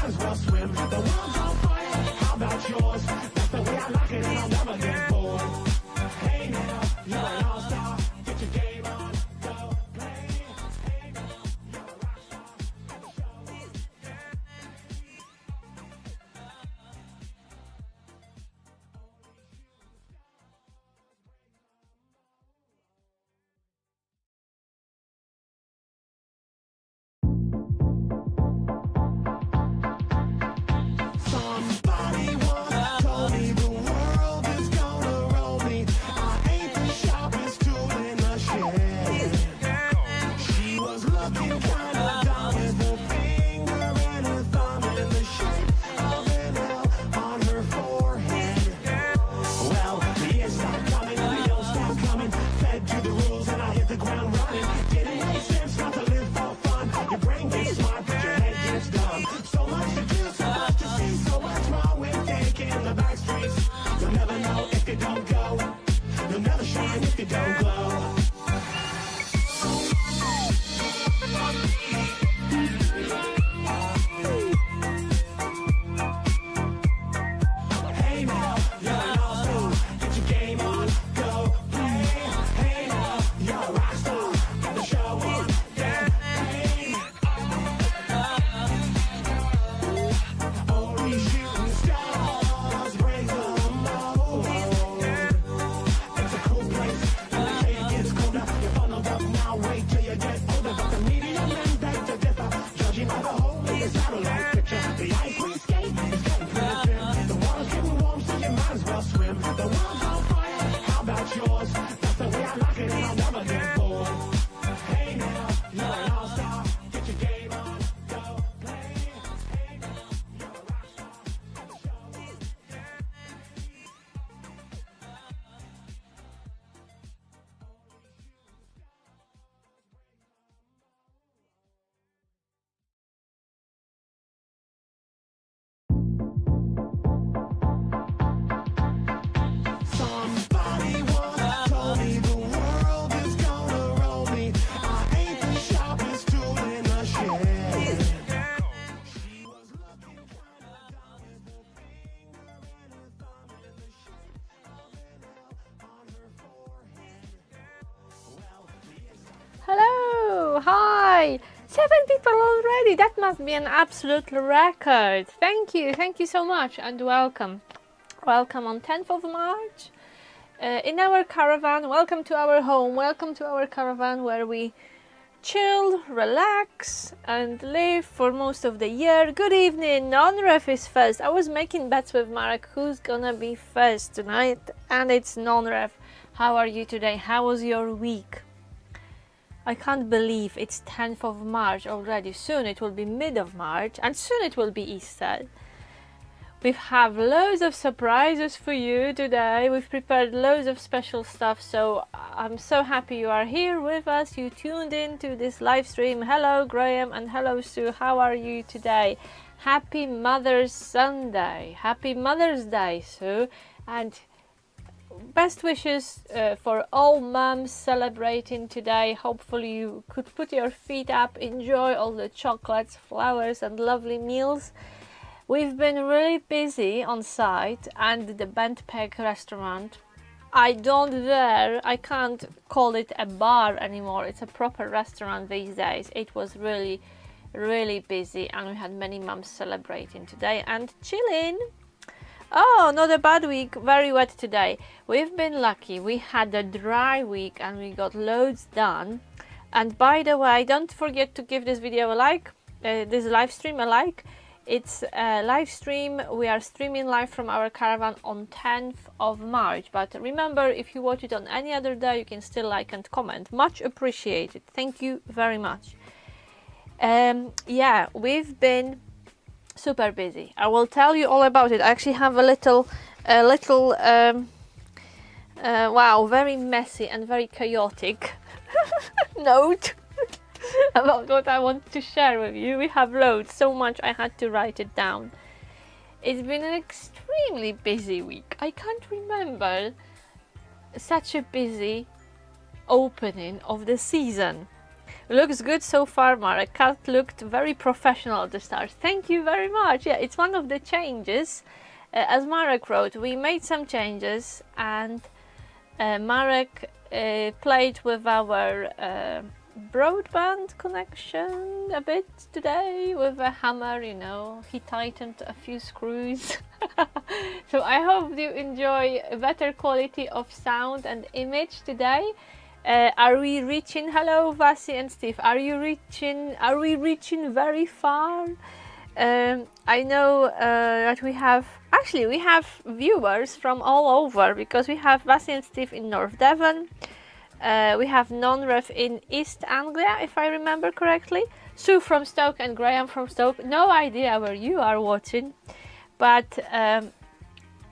might as well swim. The world's on fire, how about yours? That's the way I like it, and I'll never get bored. Hey now, you're an all-star. Get your game on, go play. Hey now, you're a rock star. Get the show on. Somebody once told me the world is gonna roll me. I ain't the sharpest tool in the shed. She was looking kinda dumb with her finger and her thumb in the shape of an L on her forehead. Well, the years start coming, they don't stop coming. Fed to the rules and I hit the ground running. Didn't make sense not to live for fun. Your brain gets smart, but your head gets dumb. So much to do, so much to see, so much more with taking the back streets. You'll never know if you don't go. You'll never shine if you don't glow. Hey now, you're an all-star. Get your game on, go play. Hey now, you're a rock star. Get the show on, get paid. Only shooting stars break the mold. It's a cool place, and they say it gets colder. You're funneled up now, wait till you get older. But the media men beg to differ, judging by the hole in the satellite picture. The ice we skate is getting pretty thin. The water's getting warm, so you might as well swim. The world's on fire, how about yours? That's the way I like it, and I'll never get bored. Hey now, you're an all-star. Get your game on, go play. Hey now, you're a rock star. Get the show on. Somebody once told me the world is gonna roll me. I ain't the sharpest tool in the shed. She was looking kinda dumb with her finger and her thumb in the shape of an L on her forehead. Well, Hello, hi, 7 people already. That must be an absolute record. Thank you so much, and welcome on 10th of March in our caravan. Welcome to our home, welcome to our caravan where we chill, relax and live for most of the year. Good evening. Non-ref is first. I was making bets with Marek who's gonna be first tonight, and it's non-ref. How are you today? How was your week? I can't believe it's 10th of March already. Soon it will be mid of March, and soon it will be Easter. We have loads of surprises for you today. We've prepared loads of special stuff, so I'm so happy you are here with us. You tuned in to this live stream. Hello Graham and hello Sue. How are you today? Happy Mother's Sunday. Happy Mother's Day, Sue. And best wishes for all mums celebrating today. Hopefully you could put your feet up, enjoy all the chocolates, flowers and lovely meals. We've been really busy on site and the Bent Peg restaurant. I can't call it a bar anymore. It's a proper restaurant these days. It was really busy, and we had many mums celebrating today and chilling. Oh, not a bad week, very wet today. We've been lucky. We had a dry week and we got loads done. And by the way, don't forget to give this video a like, this live stream a like. It's a live stream. We are streaming live from our caravan on 10th of March. But remember, if you watch it on any other day, you can still like and comment. Much appreciated. Thank you very much. Yeah, we've been super busy. I will tell you all about it. I actually have a little wow, very messy and very chaotic note about what I want to share with you. We have loads, so much I had to write it down. It's been an extremely busy week. I can't remember such a busy opening of the season. Looks good so far, Marek. Cat looked very professional at the start. Thank you very much. Yeah, it's one of the changes. As Marek wrote, we made some changes, and Marek played with our broadband connection a bit today with a hammer, you know. He tightened a few screws. So I hope you enjoy a better quality of sound and image today. Are we reaching? Hello, Vasi and Steve. Are we reaching very far? I know that we have viewers from all over, because we have Vasi and Steve in North Devon. We have non-ref in East Anglia, if I remember correctly. Sue from Stoke and Graham from Stoke. No idea where you are watching, but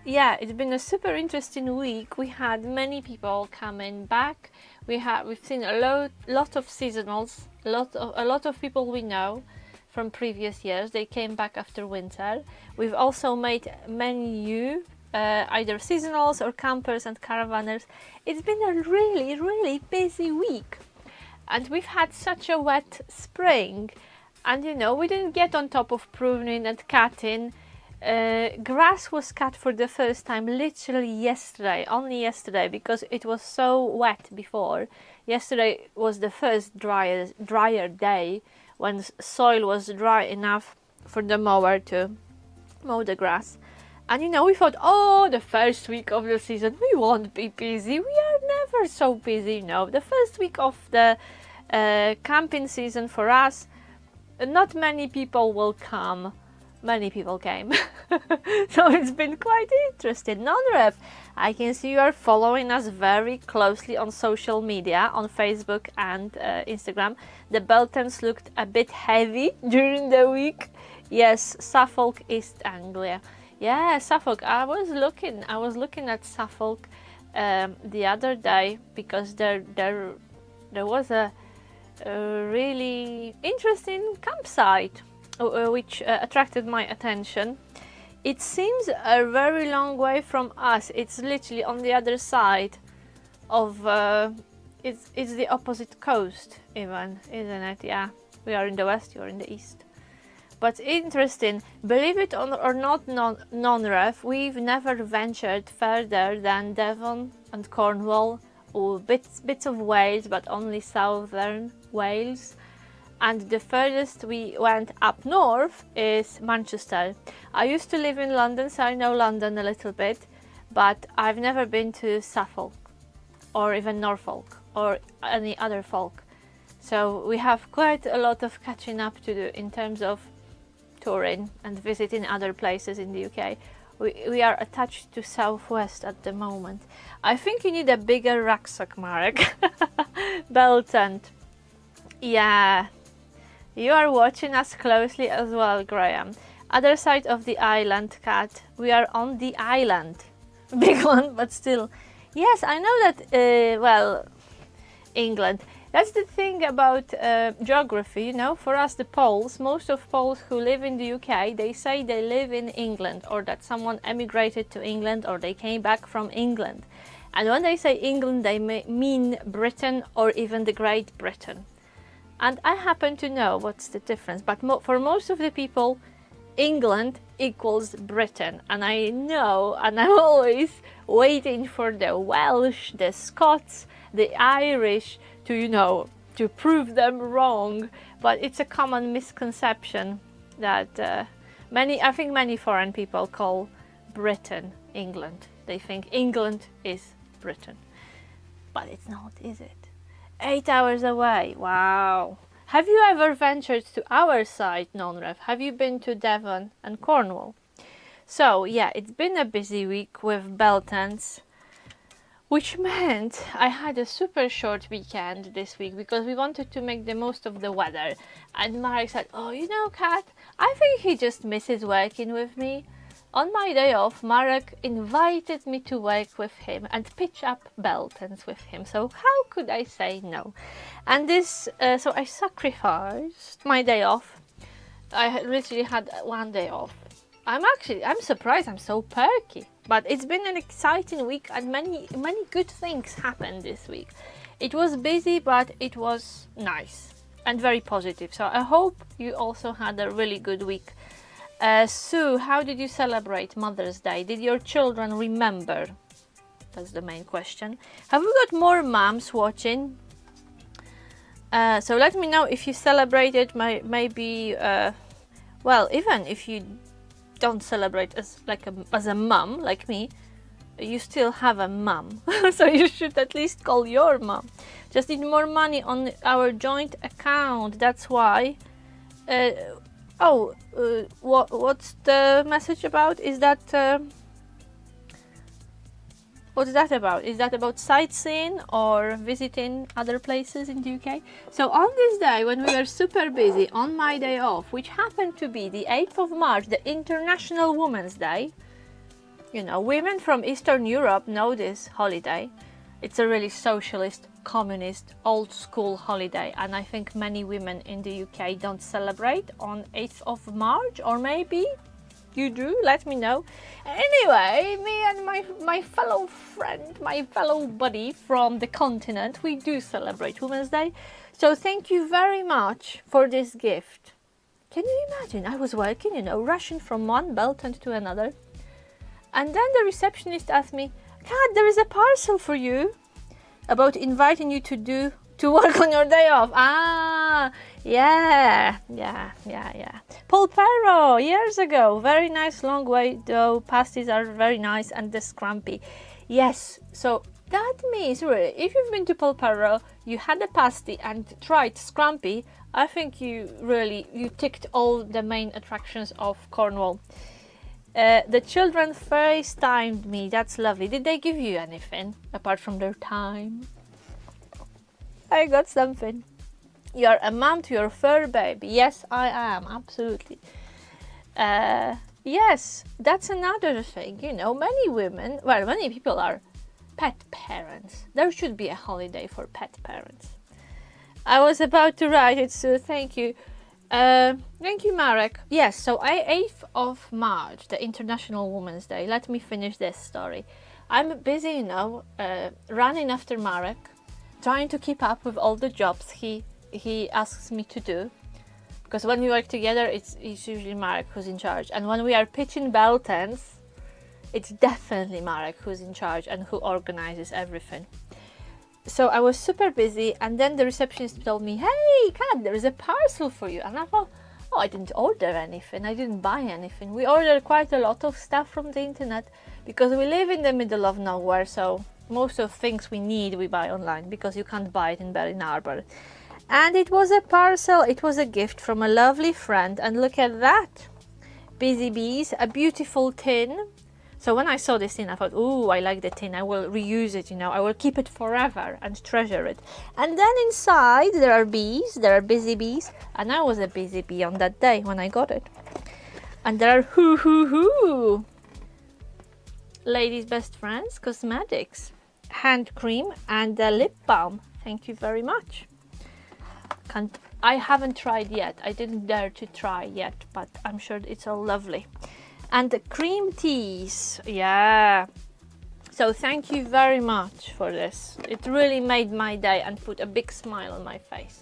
yeah, it's been a super interesting week. We had many people coming back. We've seen a lot of seasonals, a lot of people we know from previous years. They came back after winter. We've also made many new either seasonals or campers and caravanners. It's been a really busy week, and we've had such a wet spring, and you know, we didn't get on top of pruning and cutting. Grass was cut for the first time literally yesterday, only yesterday, because it was so wet before. Yesterday was the first drier day when soil was dry enough for the mower to mow the grass. And you know, we thought, oh, the first week of the season we won't be busy. We are never so busy, you know. The first week of the camping season for us, not many people will come. Many people came. So it's been quite interesting. Non-ref, I can see you are following us very closely on social media, on Facebook and Instagram. The Beltons looked a bit heavy during the week. Yes, Suffolk, East Anglia. Yeah, Suffolk. I was looking at Suffolk the other day, because there was a really interesting campsite which attracted my attention. It seems a very long way from us. It's literally on the other side of it's the opposite coast even, isn't it? Yeah, we are in the west, you're in the east. But interesting, believe it or not, non-ref, we've never ventured further than Devon and Cornwall, or bits of Wales, but only southern Wales. And the furthest we went up north is Manchester. I used to live in London, so I know London a little bit, but I've never been to Suffolk or even Norfolk or any other folk. So we have quite a lot of catching up to do in terms of touring and visiting other places in the UK. We are attached to Southwest at the moment. I think you need a bigger rucksack, Marek. Bell tent. Yeah. You are watching us closely as well, Graham. Other side of the island, Cat. We are on the island. Big one, but still. Yes, I know that, well, England. That's the thing about geography, you know. For us, the Poles, most of Poles who live in the UK, they say they live in England, or that someone emigrated to England, or they came back from England. And when they say England, they mean Britain or even the Great Britain. And I happen to know what's the difference, but for most of the people, England equals Britain. And I know, and I'm always waiting for the Welsh, the Scots, the Irish to, you know, to prove them wrong. But it's a common misconception that I think many foreign people call Britain England. They think England is Britain. But it's not, is it? 8 hours away. Wow. Have you ever ventured to our side, non-ref? Have you been to Devon and Cornwall? So yeah, it's been a busy week with Beltons, which meant I had a super short weekend this week because we wanted to make the most of the weather. And Marek said, oh, you know, Kat, I think he just misses working with me. On my day off, Marek invited me to work with him and pitch up Beltons with him. So how could I say no? And this, so I sacrificed my day off. I literally had one day off. I'm surprised I'm so perky. But it's been an exciting week and many good things happened this week. It was busy, but it was nice. and very positive. So I hope you also had a really good week. Sue, how did you celebrate Mother's Day? Did your children remember? That's the main question. Have we got more moms watching? So let me know if you celebrated, maybe, well, even if you don't celebrate as a mum like me, you still have a mum. So you should at least call your mum. Just need more money on our joint account, that's why. What's the message about? Is that what's that about? Is that about sightseeing or visiting other places in the UK? So on this day, when we were super busy, on my day off, which happened to be the 8th of March, the International Women's Day, you know, women from Eastern Europe know this holiday. It's a really socialist, communist, old school holiday, and I think many women in the UK don't celebrate on 8th of March, or maybe you do, let me know. Anyway, me and my fellow friend, my fellow buddy from the continent, we do celebrate Women's Day. So thank you very much for this gift. Can you imagine? I was working, you know, rushing from one Belton to another. And then the receptionist asked me, Kat, there is a parcel for you about inviting you to work on your day off. Ah, yeah. Polperro, years ago. Very nice, long way though. Pasties are very nice, and the scrumpy. Yes, so that means really, if you've been to Polperro, you had a pasty and tried scrumpy, I think you ticked all the main attractions of Cornwall. The children FaceTimed me. That's lovely. Did they give you anything apart from their time? I got something. You're a mom to your fur baby. Yes, I am. Absolutely. Yes, that's another thing. You know, many people are pet parents. There should be a holiday for pet parents. I was about to write it, so thank you. Thank you, Marek. Yes, so 8th of March, the International Women's Day. Let me finish this story. I'm busy, you know, running after Marek, trying to keep up with all the jobs he asks me to do. Because when we work together, it's usually Marek who's in charge. And when we are pitching Beltons, it's definitely Marek who's in charge and who organizes everything. So I was super busy, and then the receptionist told me, hey, Kat, there is a parcel for you. And I thought, oh, I didn't order anything. I didn't buy anything. We ordered quite a lot of stuff from the internet because we live in the middle of nowhere. So most of things we need, we buy online because you can't buy it in Berlin Harbor. And it was a parcel. It was a gift from a lovely friend. And look at that. Busy Bees, a beautiful tin. So when I saw this tin, I thought, ooh, I like the tin. I will reuse it, you know. I will keep it forever and treasure it. And then inside there are bees. There are busy bees. And I was a busy bee on that day when I got it. And there are hoo. Ladies' Best Friends Cosmetics. Hand cream and a lip balm. Thank you very much. I haven't tried yet. I didn't dare to try yet, but I'm sure it's all lovely. And the cream teas, yeah. So thank you very much for this. It really made my day and put a big smile on my face.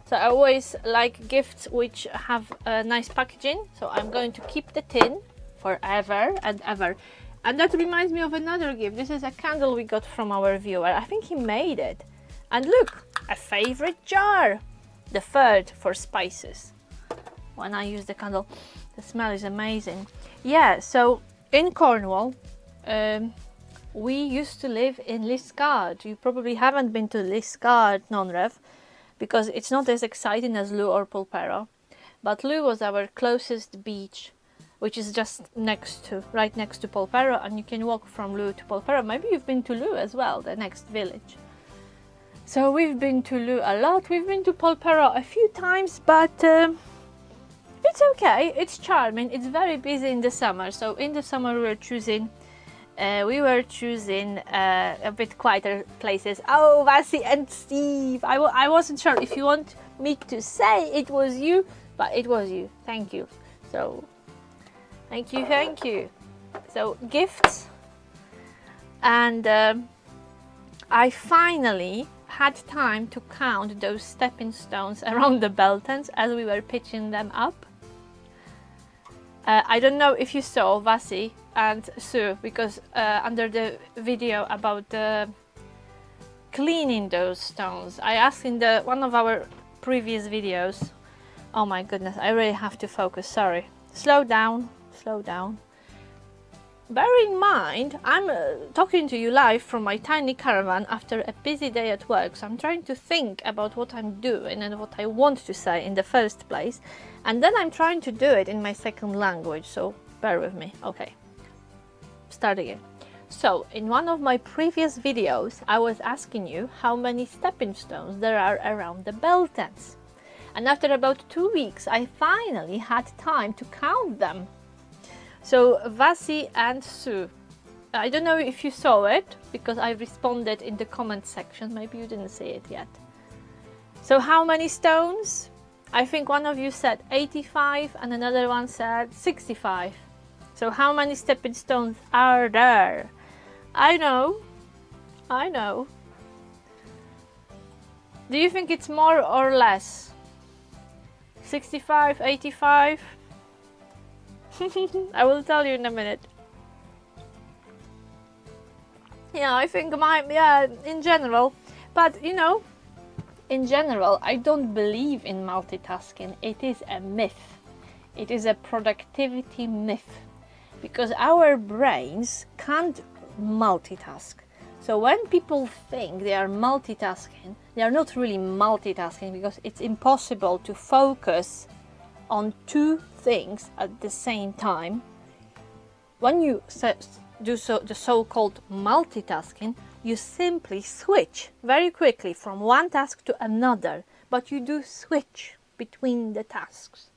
So I always like gifts which have a nice packaging. So I'm going to keep the tin forever and ever. And that reminds me of another gift. This is a candle we got from our viewer. I think he made it. And look, a favorite jar. The third for spices. When I use the candle, the smell is amazing. Yeah, so in Cornwall, we used to live in Liskeard. You probably haven't been to Liskeard, non-rev, because it's not as exciting as Lou or Polperro. But Lou was our closest beach, which is just right next to Polperro, and you can walk from Lou to Polperro. Maybe you've been to Lou as well, the next village. So we've been to Lou a lot. We've been to Polperro a few times, but it's okay. It's charming. It's very busy in the summer. So in the summer we were choosing a bit quieter places. Oh, Vasi and Steve. I wasn't sure if you want me to say it was you, but it was you. Thank you. So thank you. So gifts, and I finally had time to count those stepping stones around the Beltons as we were pitching them up. I don't know if you saw Vasi and Sue, because under the video about cleaning those stones, I asked in one of our previous videos. Oh my goodness, I really have to focus, sorry. Slow down, slow down. Bear in mind, I'm talking to you live from my tiny caravan after a busy day at work, so I'm trying to think about what I'm doing and what I want to say in the first place, and then I'm trying to do it in my second language, so bear with me. Okay, start again. So, in one of my previous videos, I was asking you how many stepping stones there are around the Beltons. And after about 2 weeks, I finally had time to count them. So Vasi and Sue, I don't know if you saw it, because I responded in the comment section, maybe you didn't see it yet. So how many stones? I think one of you said 85 and another one said 65. So how many stepping stones are there? I know. Do you think it's more or less? 65, 85? I will tell you in a minute. Yeah, I think in general. But, you know, in general, I don't believe in multitasking. It is a myth. It is a productivity myth. Because our brains can't multitask. So when people think they are multitasking, they are not really multitasking, because it's impossible to focus on two things at the same time. When you do the so-called multitasking, you simply switch very quickly from one task to another, but you do switch between the tasks.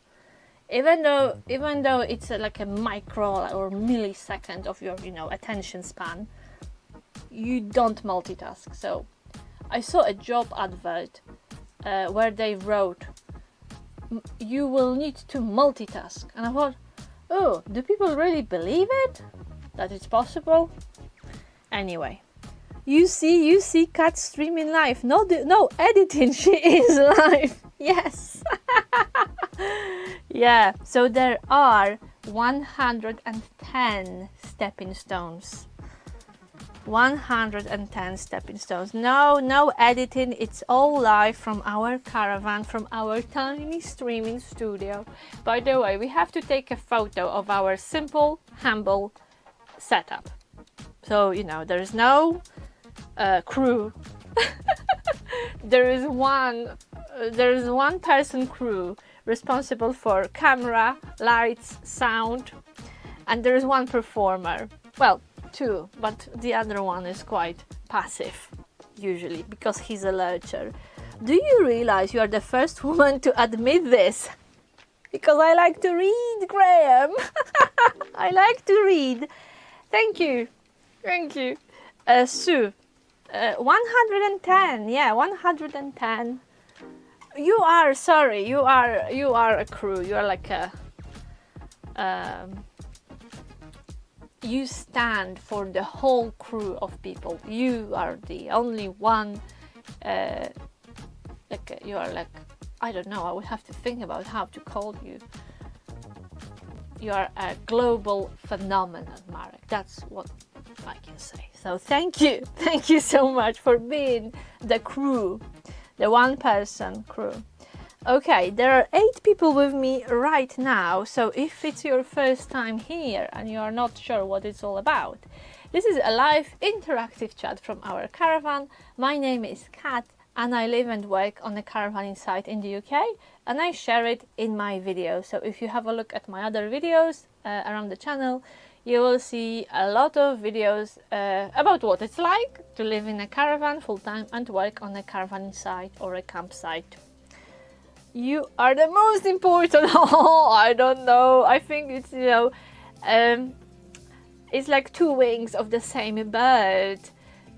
Even though it's like a micro or millisecond of your attention span, you don't multitask. So I saw a job advert where they wrote, you will need to multitask, and I thought, oh, do people really believe it, that it's possible? Anyway, you see Kat streaming live. No editing, she is live. Yes. Yeah, so there are 110 stepping stones. 110 stepping stones. No editing, it's all live from our caravan, from our tiny streaming studio. By the way, we have to take a photo of our simple, humble setup. So, there is no crew. There is one person crew responsible for camera, lights, sound, and there is one performer. Well, two, but the other one is quite passive, usually, because he's a lurcher. Do you realize you are the first woman to admit this? Because I like to read, Graham. I like to read. Thank you. Sue, 110, yeah, 110. You are a crew. You are like a you stand for the whole crew of people. You are the only one, you are like, I don't know, I would have to think about how to call you. You are a global phenomenon, Marek. That's what I can say. So thank you so much for being the crew, the one-person crew. Okay, there are 8 people with me right now, so if it's your first time here and you are not sure what it's all about, this is a live interactive chat from our caravan. My name is Kat and I live and work on a caravanning site in the UK, and I share it in my videos. So if you have a look at my other videos around the channel, you will see a lot of videos about what it's like to live in a caravan full-time and work on a caravanning site or a campsite. You are the most important. Oh, I don't know. I think it's, it's like 2 wings of the same bird.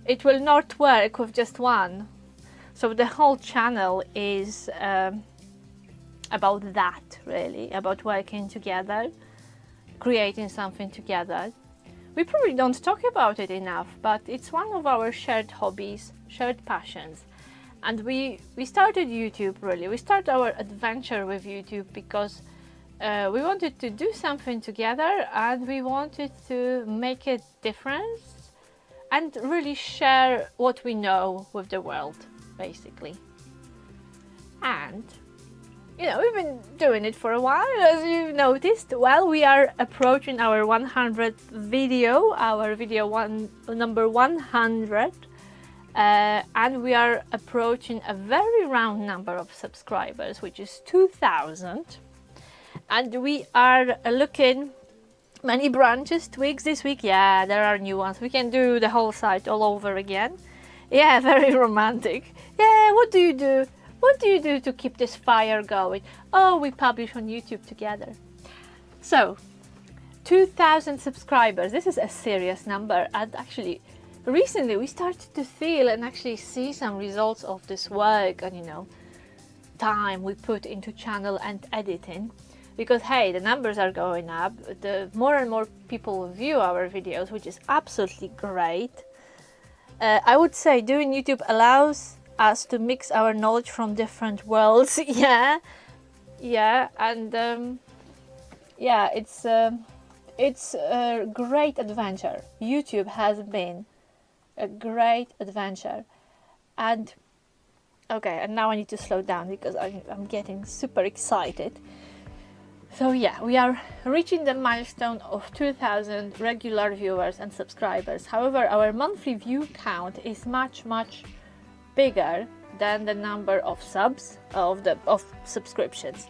It will not work with just one. So the whole channel is about that, really, about working together, creating something together. We probably don't talk about it enough, but it's one of our shared hobbies, shared passions. And we started YouTube, really. We started our adventure with YouTube because we wanted to do something together, and we wanted to make a difference and really share what we know with the world, basically. And you know, we've been doing it for a while, as you've noticed. Well, we are approaching our 100th video, our video number 100. And we are approaching a very round number of subscribers, which is 2,000. And we are looking many branches, twigs this week. Yeah, there are new ones. We can do the whole site all over again. Yeah, very romantic. Yeah, what do you do? What do you do to keep this fire going? Oh, we publish on YouTube together. So, 2,000 subscribers. This is a serious number, and actually recently we started to feel and actually see some results of this work and, you know, time we put into channel and editing, because hey, the numbers are going up, the more and more people view our videos, which is absolutely great. I would say doing YouTube allows us to mix our knowledge from different worlds. yeah, and yeah, it's a great adventure. YouTube has been a great adventure. And okay, and now I need to slow down because I'm getting super excited. So yeah, we are reaching the milestone of 2,000 regular viewers and subscribers. However, our monthly view count is much bigger than the number of subs, of subscriptions.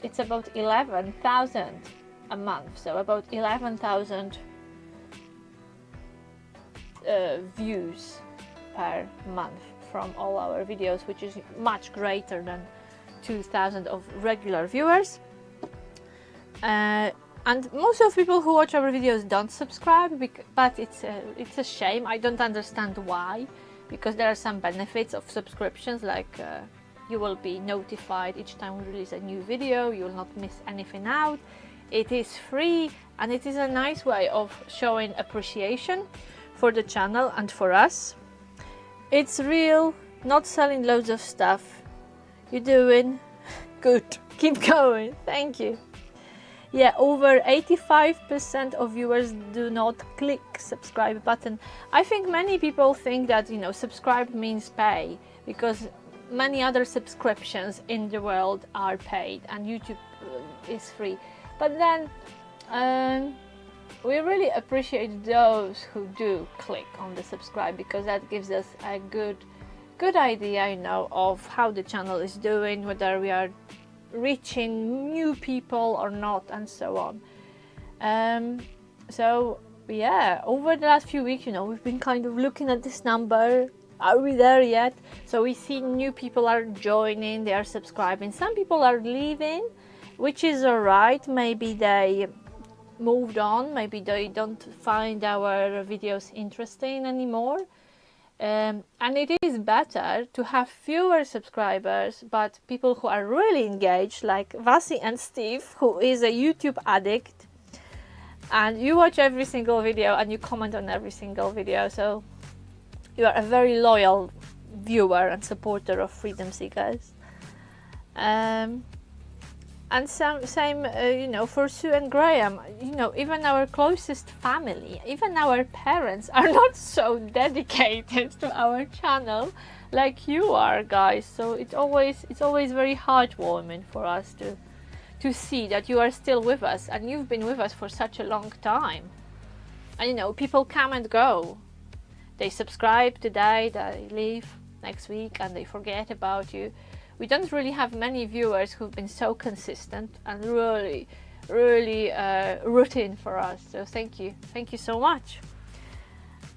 It's about 11,000 a month, so about 11,000 views per month from all our videos, which is much greater than 2,000 of regular viewers. And most of people who watch our videos don't subscribe, but it's a shame. I don't understand why, because there are some benefits of subscriptions, like you will be notified each time we release a new video, you will not miss anything out. It is free, and it is a nice way of showing appreciation for the channel and for us. It's real, not selling loads of stuff. You're doing good. Keep going. Thank you. Yeah, over 85% of viewers do not click subscribe button. I think many people think that, you know, subscribe means pay, because many other subscriptions in the world are paid and YouTube is free. But then we really appreciate those who do click on the subscribe, because that gives us a good idea, you know, of how the channel is doing, whether we are reaching new people or not, and so on. So yeah, over the last few weeks, you know, we've been kind of looking at this number. Are we there yet? So we see new people are joining, they are subscribing. Some people are leaving, which is alright. Maybe they moved on, maybe they don't find our videos interesting anymore. And it is better to have fewer subscribers, but people who are really engaged, like Vasi and Steve, who is a YouTube addict, and you watch every single video and you comment on every single video, so you are a very loyal viewer and supporter of Freedom Seekers. And same, you know, for Sue and Graham, you know, even our closest family, even our parents are not so dedicated to our channel like you are, guys. So it's always very heartwarming for us to see that you are still with us, and you've been with us for such a long time. And you know, people come and go. They subscribe today, they leave next week, and they forget about you. We don't really have many viewers who've been so consistent and really rooting for us. So thank you so much.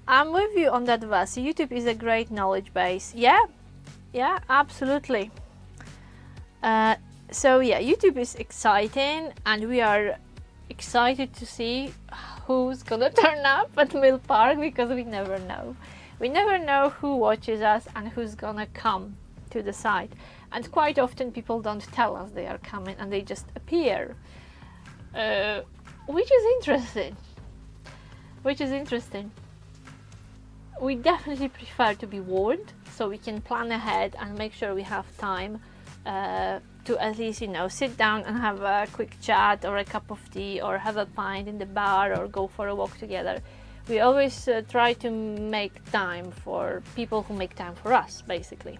I'm with you on that, Vasi. YouTube is a great knowledge base. Yeah, absolutely. So yeah, YouTube is exciting, and we are excited to see who's gonna turn up at Mill Park, because we never know. We never know who watches us and who's gonna come to the site. And quite often people don't tell us they are coming, and they just appear, which is interesting. we definitely prefer to be warned, so we can plan ahead and make sure we have time to at least, you know, sit down and have a quick chat or a cup of tea or have a pint in the bar or go for a walk together. We always try to make time for people who make time for us, basically.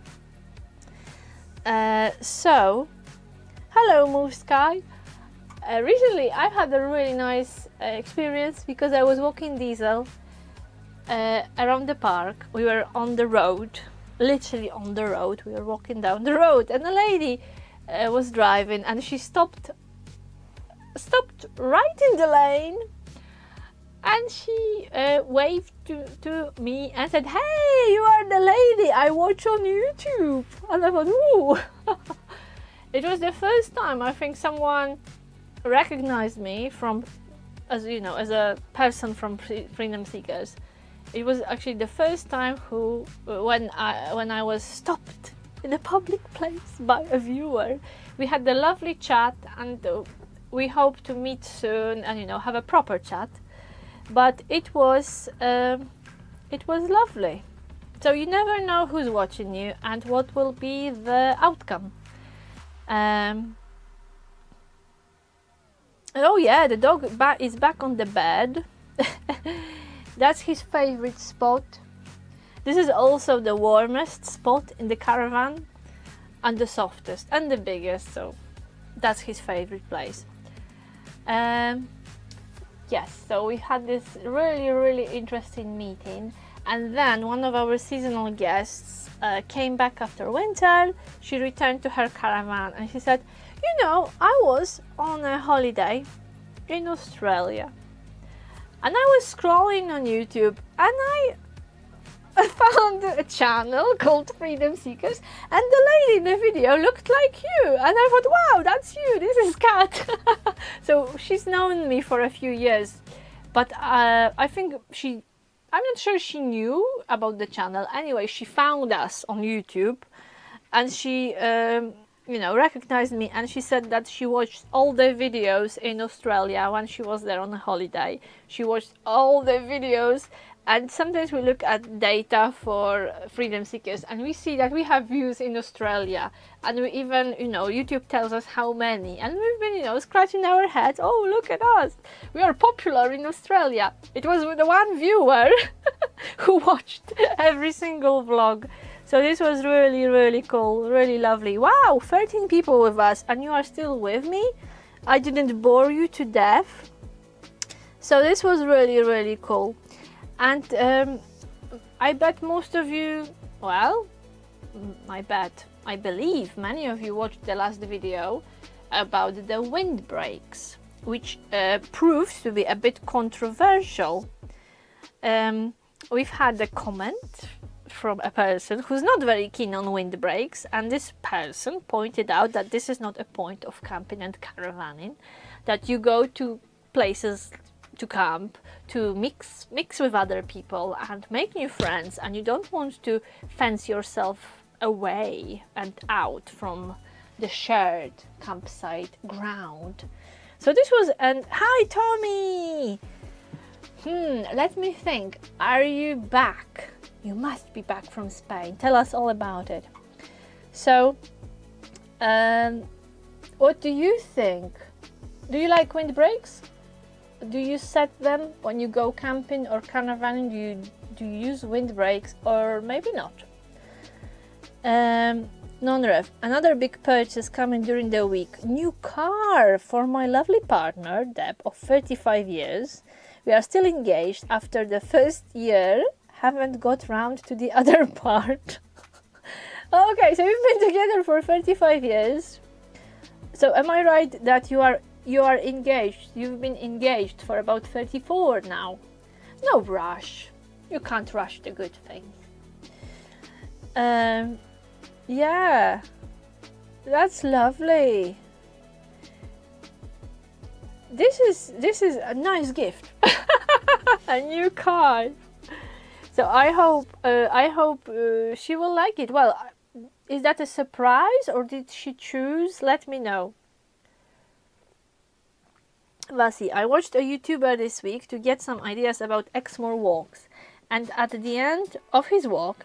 So, hello Move Sky. Recently I've had a really nice experience because I was walking Diesel around the park. We were on the road, literally on the road. We were walking down the road and a lady was driving and she stopped right in the lane and she waved to me and said, "Hey, you are the lady I watch on YouTube." And I thought, ooh. It was the first time I think someone recognized me from, as you know, as a person from Freedom Seekers. It was actually the first time when I was stopped in a public place by a viewer. We had a lovely chat and we hope to meet soon and, you know, have a proper chat. But it was lovely. So you never know who's watching you and what will be the outcome. Oh yeah, the dog is back on the bed. That's his favorite spot. This is also the warmest spot in the caravan and the softest and the biggest, so that's his favorite place. Yes, so we had this really interesting meeting, and then one of our seasonal guests came back after winter. She returned to her caravan and she said, "You know, I was on a holiday in Australia and I was scrolling on YouTube and I found a channel called Freedom Seekers and the lady in the video looked like you." And I thought, wow, that's you, this is Kat. So she's known me for a few years, but I think I'm not sure she knew about the channel. Anyway, she found us on YouTube and she you know, recognized me, and she said that she watched all the videos in Australia when she was there on a holiday. She watched all the videos, and sometimes we look at data for Freedom Seekers and we see that we have views in Australia, and we even, you know, YouTube tells us how many, and we've been, you know, scratching our heads. Oh, look at us, we are popular in Australia. It was the one viewer who watched every single vlog. So this was really cool, really lovely. Wow, 13 people with us and you are still with me. I didn't bore you to death. So this was really cool. And I bet most of you, well, I believe many of you watched the last video about the windbreaks, which proves to be a bit controversial. We've had a comment from a person who's not very keen on windbreaks, and this person pointed out that this is not a point of camping and caravanning, that you go to places to camp to mix with other people and make new friends, and you don't want to fence yourself away and out from the shared campsite ground. So this was hi Tommy. Let me think. Are you back? You must be back from Spain. Tell us all about it. So, what do you think? Do you like windbreaks? Do you set them when you go camping or caravanning? Do you use windbreaks or maybe not? Non-ref. Another big purchase coming during the week. New car for my lovely partner, Deb, of 35 years. We are still engaged after the first year. Haven't got round to the other part. Okay, so we've been together for 35 years. So am I right that you are engaged? You've been engaged for about 34 now. No rush. You can't rush the good things. Yeah, that's lovely. This is a nice gift. A new car. So I hope she will like it. Well, is that a surprise or did she choose? Let me know. Vasi, I watched a YouTuber this week to get some ideas about Exmoor walks, And at the end of his walk,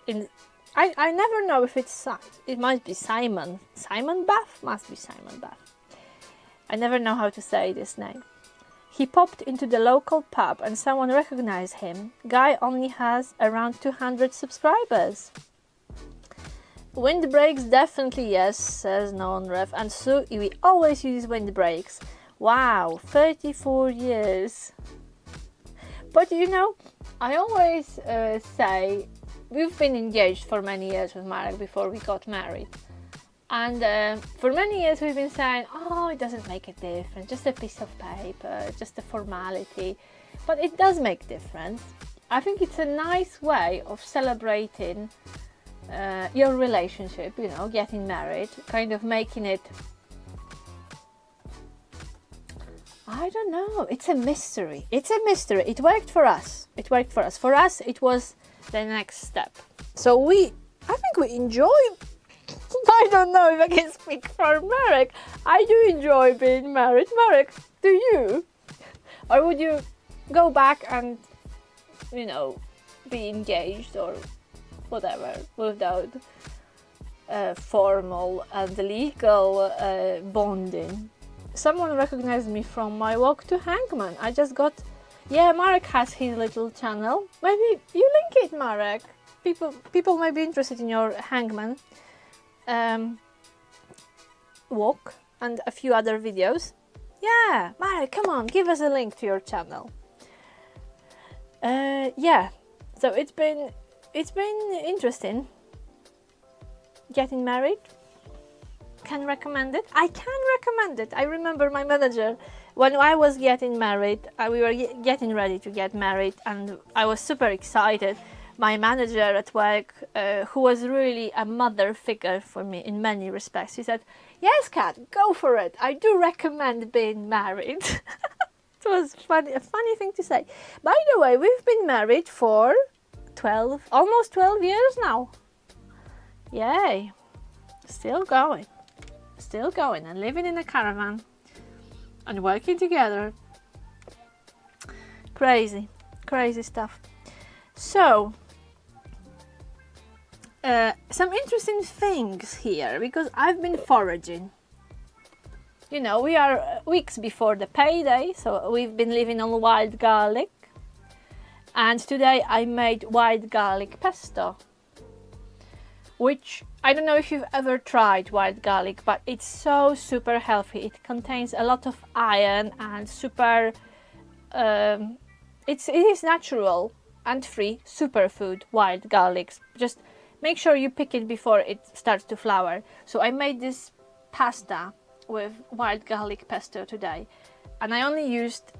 I never know if it might be Simon Bath, must be Simon Bath. I never know how to say this name. He popped into the local pub and someone recognized him. Guy only has around 200 subscribers. Windbreaks, definitely yes, says non-ref. And so we always use windbreaks. Wow, 34 years. But you know, I always say we've been engaged for many years with Marek before we got married. And for many years we've been saying, oh, it doesn't make a difference, just a piece of paper, just a formality. But it does make a difference. I think it's a nice way of celebrating your relationship, you know, getting married, kind of making it, I don't know, it's a mystery. It's a mystery. It worked for us. It worked for us. For us, it was the next step. So I think we enjoy, I don't know if I can speak for Marek. I do enjoy being married. Marek, do you? Or would you go back and, you know, be engaged or whatever without formal and legal bonding? Someone recognized me from my walk to Hangman. I just got, yeah, Marek has his little channel. Maybe you link it, Marek. People might be interested in your Hangman walk and a few other videos. Yeah, Marek, come on, give us a link to your channel. Yeah, so it's been interesting getting married. Can recommend it. I can recommend it. I remember my manager when I was getting married. We were getting ready to get married, and I was super excited. My manager at work, who was really a mother figure for me in many respects, he said, "Yes, Kat, go for it. I do recommend being married." It was a funny thing to say. By the way, we've been married for almost 12 years now. Yay! Still going and living in a caravan and working together. Crazy stuff. So some interesting things here, because I've been foraging. You know, we are weeks before the payday, so we've been living on wild garlic, and today I made wild garlic pesto, which I don't know if you've ever tried wild garlic, but it's so super healthy. It contains a lot of iron and super, it is natural and free superfood, wild garlic. Just make sure you pick it before it starts to flower. So I made this pasta with wild garlic pesto today, and I only used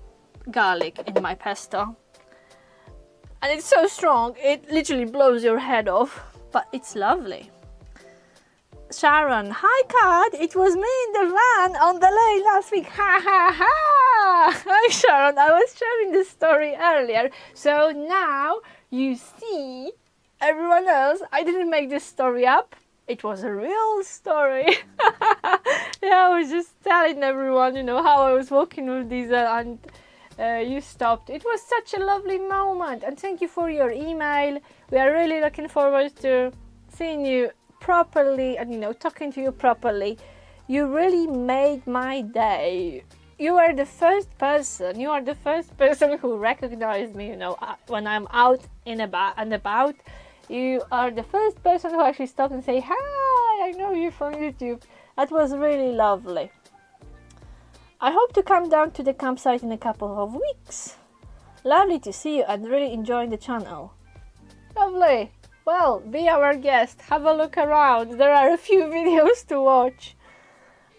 garlic in my pesto. And it's so strong, it literally blows your head off. But it's lovely. Sharon, hi Kat, it was me in the van on the lane last week. Ha ha ha! Hi Sharon, I was sharing this story earlier. So now you see, everyone else, I didn't make this story up. It was a real story. Yeah, I was just telling everyone, you know, how I was walking with Diesel and you stopped. It was such a lovely moment, and thank you for your email. We are really looking forward to seeing you properly and, you know, talking to you properly. You really made my day. You are the first person who recognized me, you know, when I'm out and about. You are the first person who actually stopped and say, "Hi, I know you from YouTube." That was really lovely. I hope to come down to the campsite in a couple of weeks. Lovely to see you and really enjoying the channel. Lovely. Well, be our guest. Have a look around. There are a few videos to watch.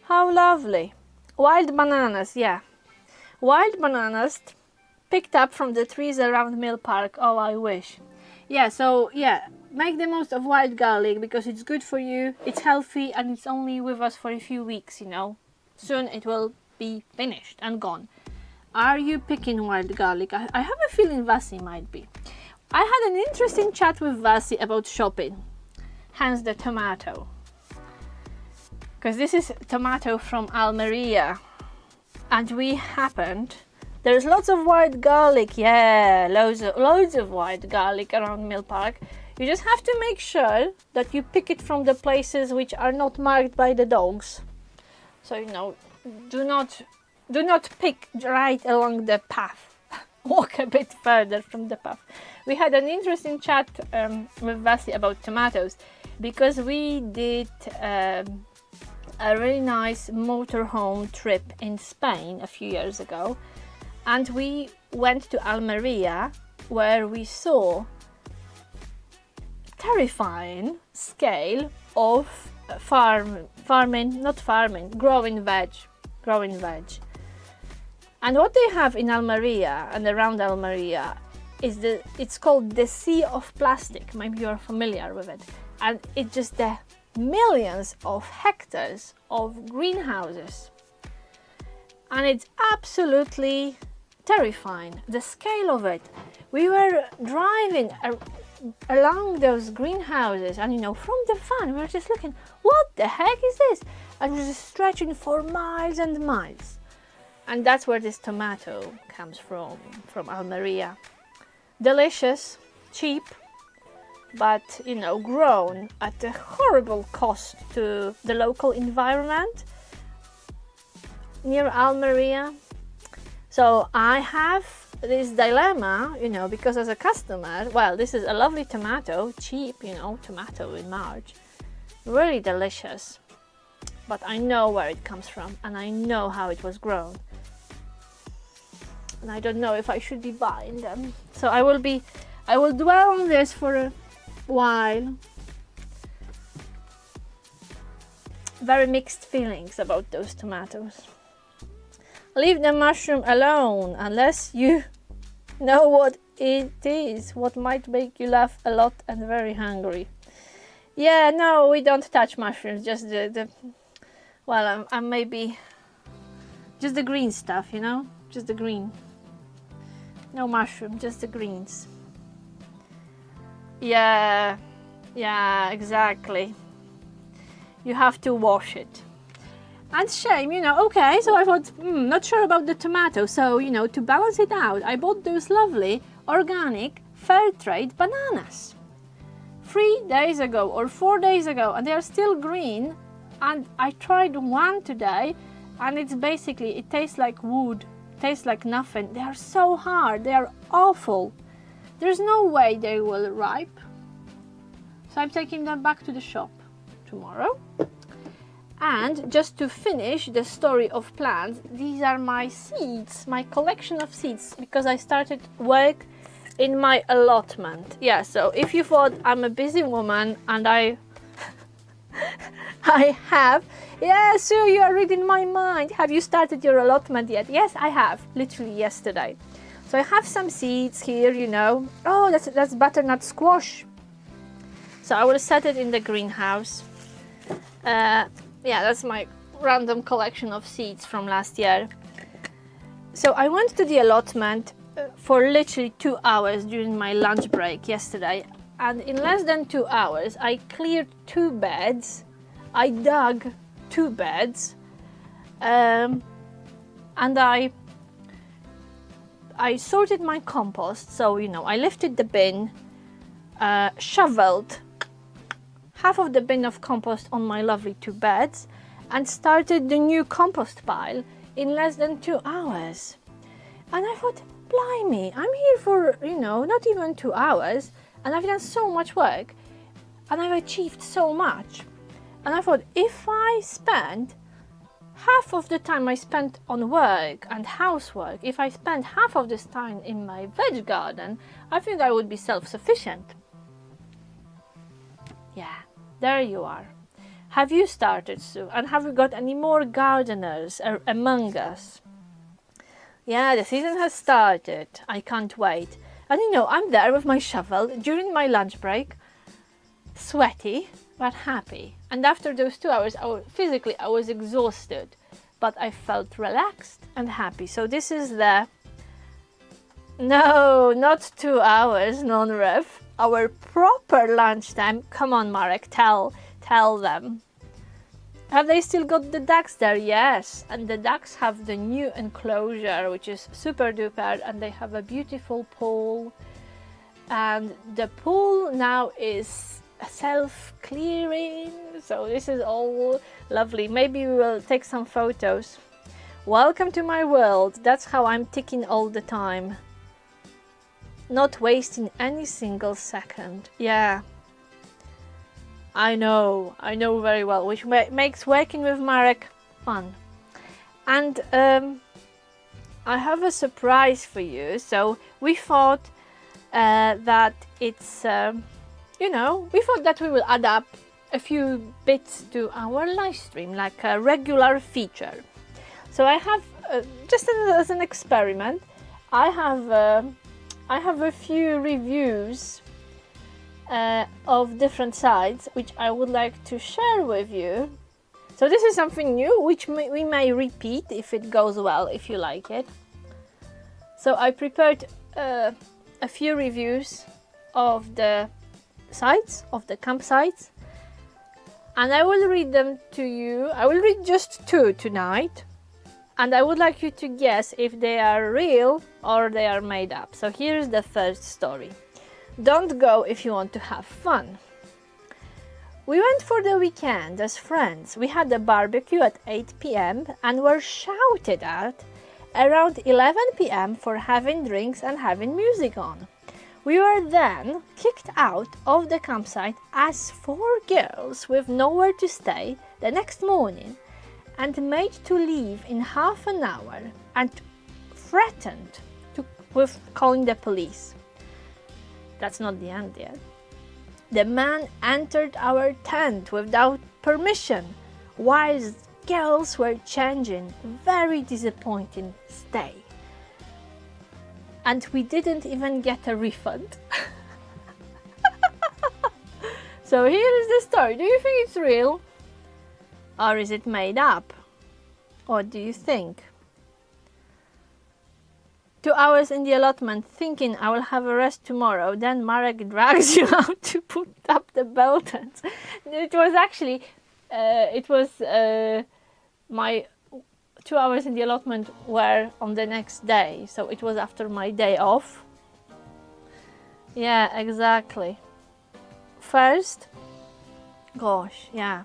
How lovely. Wild bananas, yeah. Wild bananas picked up from the trees around Mill Park. Oh, I wish. Yeah, so yeah, make the most of wild garlic because it's good for you, it's healthy, and it's only with us for a few weeks, you know. Soon it will be finished and gone. Are you picking wild garlic? I have a feeling Vasi might be. I had an interesting chat with Vasi about shopping, hence the tomato. Because this is tomato from Almeria, and we happened There's lots of white garlic. Yeah, loads of white garlic around Mill Park. You just have to make sure that you pick it from the places which are not marked by the dogs. So, you know, do not pick right along the path. Walk a bit further from the path. We had an interesting chat with Vasi about tomatoes, because we did a really nice motorhome trip in Spain a few years ago, and we went to Almeria, where we saw terrifying scale of growing veg. And what they have in Almeria and around Almeria is it's called the Sea of Plastic. Maybe you're familiar with it. And it's just the millions of hectares of greenhouses. And it's absolutely terrifying, the scale of it. We were driving along those greenhouses, and you know, from the van we were just looking, what the heck is this? And it was just stretching for miles and miles. And that's where this tomato comes from Almeria. Delicious, cheap, but you know, grown at a horrible cost to the local environment near Almeria. So I have this dilemma, you know, because as a customer, well, this is a lovely tomato, cheap, you know, tomato in March, really delicious, but I know where it comes from and I know how it was grown, and I don't know if I should be buying them. So I will dwell on this for a while. Very mixed feelings about those tomatoes. Leave the mushroom alone unless you know what it is, what might make you laugh a lot and very hungry. Yeah, no, we don't touch mushrooms, just I'm maybe just the green stuff, you know, just the green. No mushroom, just the greens. Yeah, exactly. You have to wash it. And shame, you know, okay, so I thought, not sure about the tomato, so, you know, to balance it out, I bought those lovely, organic, fair trade bananas. 3 days ago or 4 days ago, and they are still green, and I tried one today, and it's basically, it tastes like wood, tastes like nothing. They are so hard, they are awful. There's no way they will ripe. So I'm taking them back to the shop tomorrow. And just to finish the story of plants, these are my seeds, my collection of seeds, because I started work in my allotment. Yeah, so if you thought I'm a busy woman and I have, yeah, Sue, you are reading my mind. Have you started your allotment yet? Yes, I have, literally yesterday. So I have some seeds here, you know. Oh, that's butternut squash. So I will set it in the greenhouse. Yeah, that's my random collection of seeds from last year. So I went to the allotment for literally 2 hours during my lunch break yesterday, and in less than 2 hours I cleared 2 beds, I dug 2 beds, and I sorted my compost. So, you know, I lifted the bin, shoveled half of the bin of compost on my lovely 2 beds, and started the new compost pile in less than 2 hours. And I thought, blimey, I'm here for, you know, not even 2 hours, and I've done so much work, and I've achieved so much. And I thought, if I spend half of the time I spent on work and housework, if I spend half of this time in my veg garden, I think I would be self-sufficient. Yeah, there you are. Have you started, Sue? And have we got any more gardeners among us? Yeah, the season has started. I can't wait. And you know, I'm there with my shovel during my lunch break, sweaty but happy. And after those 2 hours, physically I was exhausted, but I felt relaxed and happy. So this is no, not 2 hours, non-ref. Our proper lunchtime. Come on, Marek, tell them. Have they still got the ducks there? Yes, and the ducks have the new enclosure, which is super duper, and they have a beautiful pool. And the pool now is self-clearing, so this is all lovely. Maybe we will take some photos. Welcome to my world. That's how I'm ticking all the time. Not wasting any single second. Yeah. I know very well, which makes working with Marek fun. And I have a surprise for you. So we thought that it's, you know, we thought that we will add up a few bits to our live stream, like a regular feature. So I have, just as an experiment, I have a few reviews of different sites which I would like to share with you. So this is something new which we may repeat if it goes well, if you like it. So I prepared a few reviews of the sites, of the campsites, and I will read them to you. I will read just 2 tonight, and I would like you to guess if they are real or they are made up. So here's the first story. Don't go if you want to have fun. We went for the weekend as friends. We had a barbecue at 8 p.m. and were shouted at around 11 p.m. for having drinks and having music on. We were then kicked out of the campsite as 4 girls with nowhere to stay the next morning and made to leave in half an hour and threatened with calling the police. That's not the end yet. The man entered our tent without permission whilst girls were changing. Very disappointing stay. And we didn't even get a refund. So here is the story. Do you think it's real? Or is it made up? What do you think? 2 hours in the allotment thinking I will have a rest tomorrow. Then Marek drags you out to put up the Beltons. It was actually, my 2 hours in the allotment were on the next day. So it was after my day off. Yeah, exactly. First, gosh, yeah.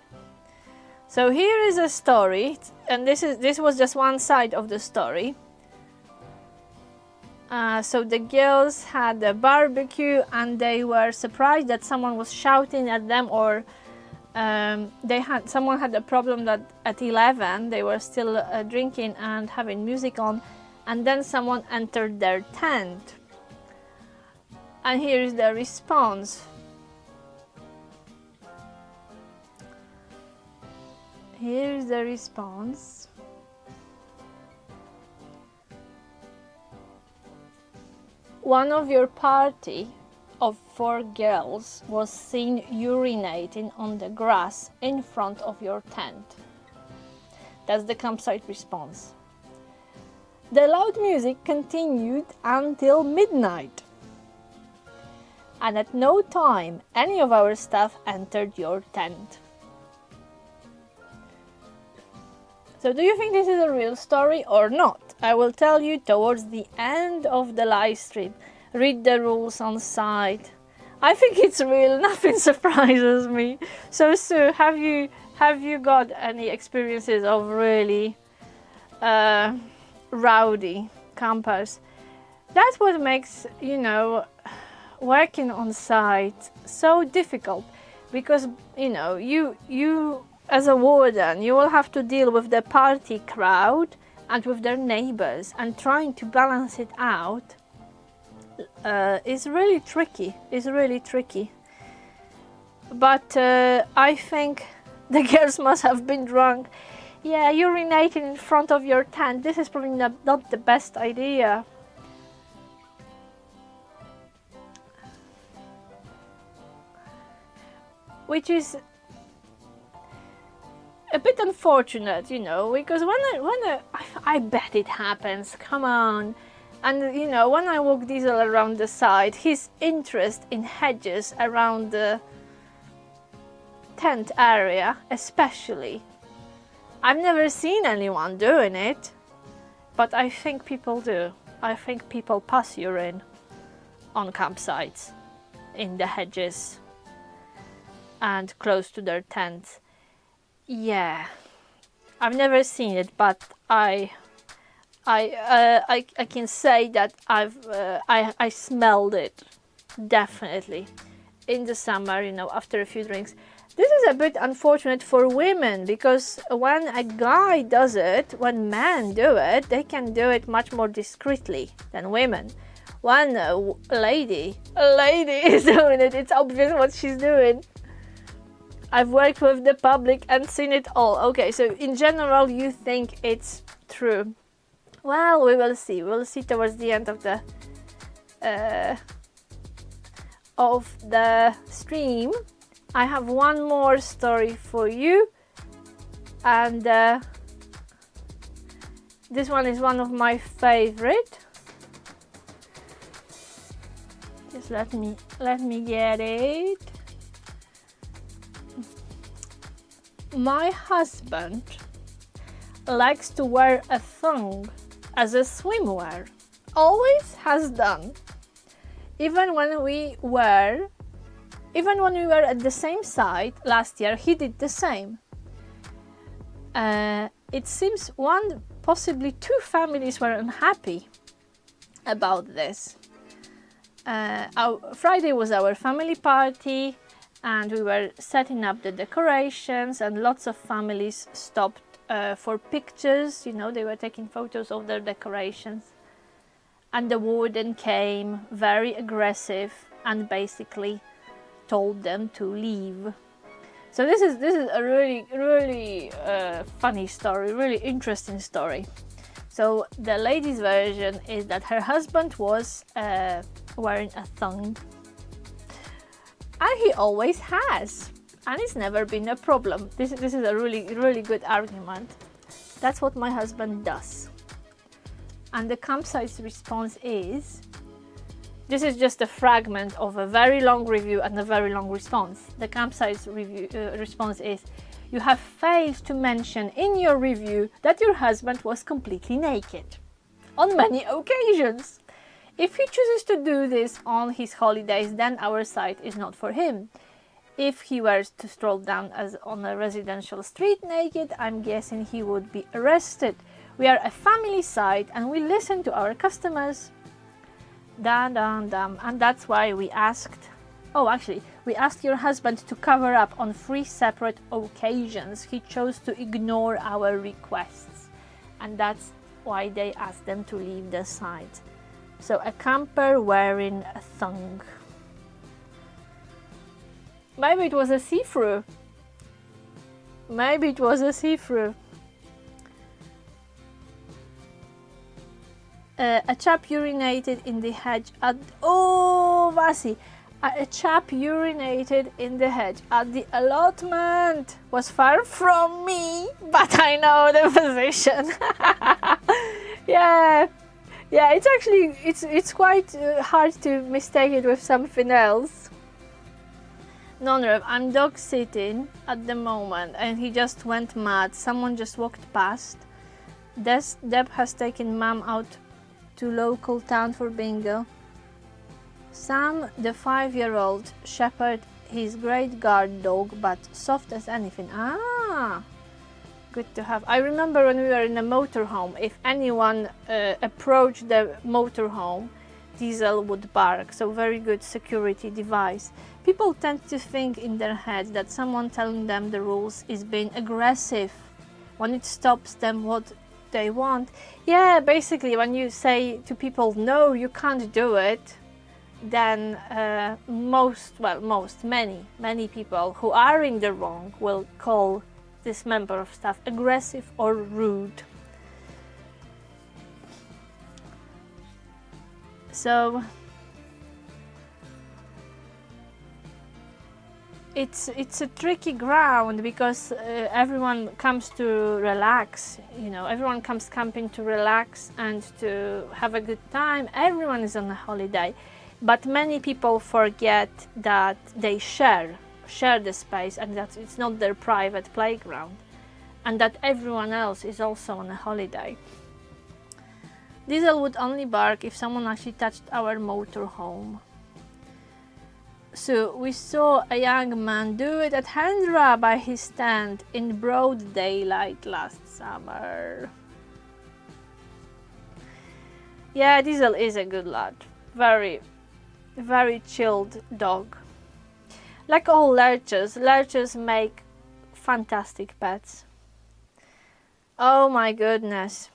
So here is a story, and this was just one side of the story. So the girls had a barbecue and they were surprised that someone was shouting at them, or someone had a problem that at 11 they were still drinking and having music on, and then someone entered their tent. And here is the response. Here's the response. One of your party of 4 girls was seen urinating on the grass in front of your tent. That's the campsite response. The loud music continued until midnight. And at no time any of our staff entered your tent. So do you think this is a real story or not? I will tell you towards the end of the live stream. Read the rules on site. I think it's real. Nothing surprises me. So Sue, have you got any experiences of really rowdy campers? That's what makes, you know, working on site so difficult, because you know you as a warden, you will have to deal with the party crowd and with their neighbors, and trying to balance it out is really tricky. But I think the girls must have been drunk. Yeah, urinating in front of your tent. This is probably not the best idea. Which is a bit unfortunate, you know, because I bet it happens, come on. And you know, when I walk Diesel around the site, his interest in hedges around the tent area especially I've never seen anyone doing it, but I think people do. I think people pass urine on campsites, in the hedges, and close to their tents. Yeah, I've never seen it, but I can say that I smelled it, definitely, in the summer, you know, after a few drinks. This is a bit unfortunate for women, because when a guy does it, when men do it, they can do it much more discreetly than women. When a lady is doing it, it's obvious what she's doing. I've worked with the public and seen it all. Okay, so in general, you think it's true. Well, we will see. We'll see towards the end of the stream. I have one more story for you, and this one is one of my favorite. Just let me get it. My husband likes to wear a thong as a swimwear. Always has done. Even when we were at the same site last year, he did the same. It seems possibly two families were unhappy about this. Friday was our family party, and we were setting up the decorations, and lots of families stopped for pictures. You know, they were taking photos of their decorations. And the warden came, very aggressive, and basically told them to leave. So this is a really funny story, really interesting story. So the lady's version is that her husband was wearing a thong, and he always has, and it's never been a problem. This is a really good argument. That's what my husband does. And the campsite's response is, this is just a fragment of a very long review and a very long response. The campsite's response is, you have failed to mention in your review that your husband was completely naked on many occasions. If he chooses to do this on his holidays, then our site is not for him. If he were to stroll down as on a residential street naked, I'm guessing he would be arrested. We are a family site and we listen to our customers. And that's why we asked, we asked your husband to cover up on 3 separate occasions. He chose to ignore our requests, and that's why they asked them to leave the site. So a camper wearing a thong. Maybe it was a see-through. Maybe it was a see-through. A chap urinated in the hedge at... Oh, Vasi! A chap urinated in the hedge at the allotment. Was far from me, but I know the position. Yeah, it's actually, it's quite hard to mistake it with something else. Non-rev, I'm dog sitting at the moment and he just went mad. Someone just walked past. Deb has taken mum out to local town for bingo. Sam, the 5-year-old, shepherd his great guard dog, but soft as anything. Ah, good to have. I remember when we were in a motorhome, if anyone approached the motorhome, Diesel would bark. So very good security device. People tend to think in their heads that someone telling them the rules is being aggressive when it stops them what they want. Yeah, basically when you say to people, no, you can't do it, then many people who are in the wrong will call this member of staff aggressive or rude. So it's a tricky ground because everyone comes to relax, you know, everyone comes camping to relax and to have a good time. Everyone is on a holiday, but many people forget that they share the space and that it's not their private playground. and that everyone else is also on a holiday. Diesel would only bark if someone actually touched our motorhome. So we saw a young man do it at Hendra by his stand in broad daylight last summer. Yeah, Diesel is a good lad. Very, very chilled dog. Like all lurchers, lurchers make fantastic pets. Oh my goodness.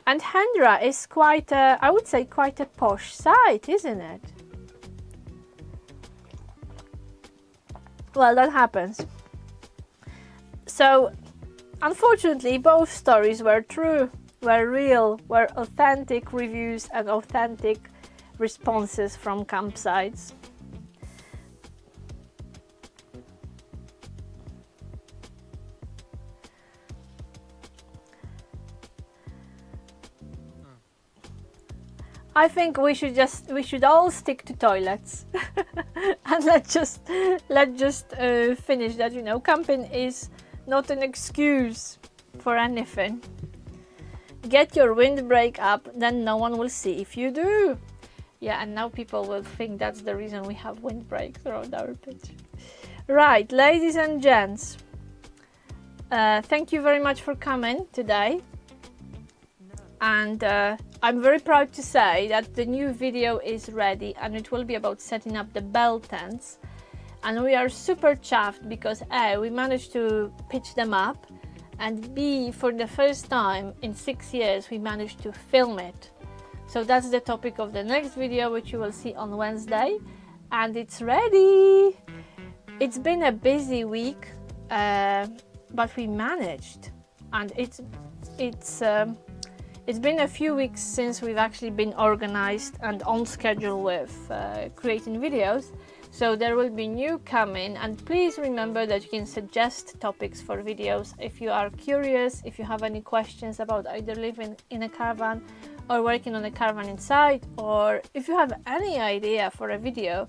And Hendra is quite a, I would say, quite a posh site, isn't it? Well, that happens. So, unfortunately, both stories were true, were real, were authentic reviews and authentic responses from campsites. I think we should all stick to toilets and let's just finish that. You know, camping is not an excuse for anything. Get your windbreak up, then no one will see if you do. Yeah, and now people will think that's the reason we have windbreaks around our pitch. Right, ladies and gents, thank you very much for coming today. And I'm very proud to say that the new video is ready, and it will be about setting up the bell tents. And we are super chuffed because A, we managed to pitch them up, and B, for the first time in 6 years, we managed to film it. So that's the topic of the next video, which you will see on Wednesday, and it's ready. It's been a busy week, but we managed, and it's been a few weeks since we've actually been organized and on schedule with creating videos. So there will be new coming, and please remember that you can suggest topics for videos if you are curious, if you have any questions about either living in a caravan or working on a caravan inside, or if you have any idea for a video,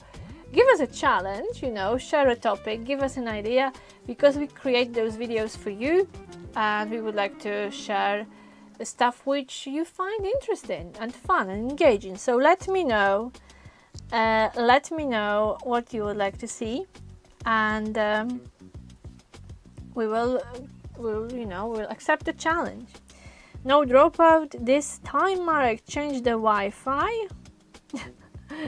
give us a challenge, you know, share a topic, give us an idea, because we create those videos for you and we would like to share the stuff which you find interesting and fun and engaging. So let me know what you would like to see, and we'll accept the challenge. No dropout this time, Marek. Change the Wi-Fi.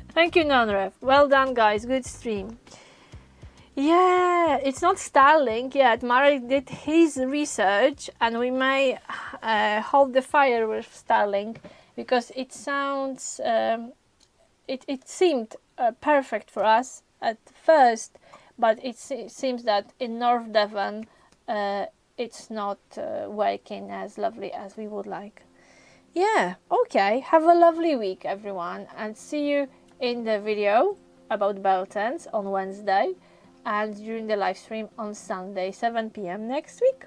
Thank you, Nonref. Well done, guys. Good stream. Yeah, it's not Starlink yet. Marek did his research, and we may hold the fire with Starlink because it sounds, it seemed perfect for us at first, but it seems that in North Devon it's not working as lovely as we would like. Yeah, okay. Have a lovely week, everyone, and see you in the video about bell tents on Wednesday, and during the live stream on Sunday, 7 p.m. next week.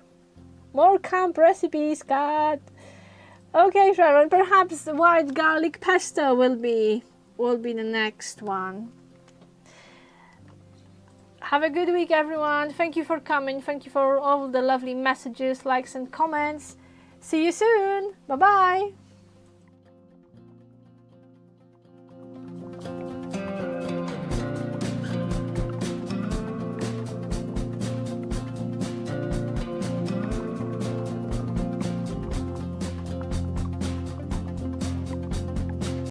More camp recipes, Kat. Okay, Sharon, perhaps white garlic pesto will be the next one. Have a good week, everyone. Thank you for coming. Thank you for all the lovely messages, likes and comments. See you soon. Bye-bye.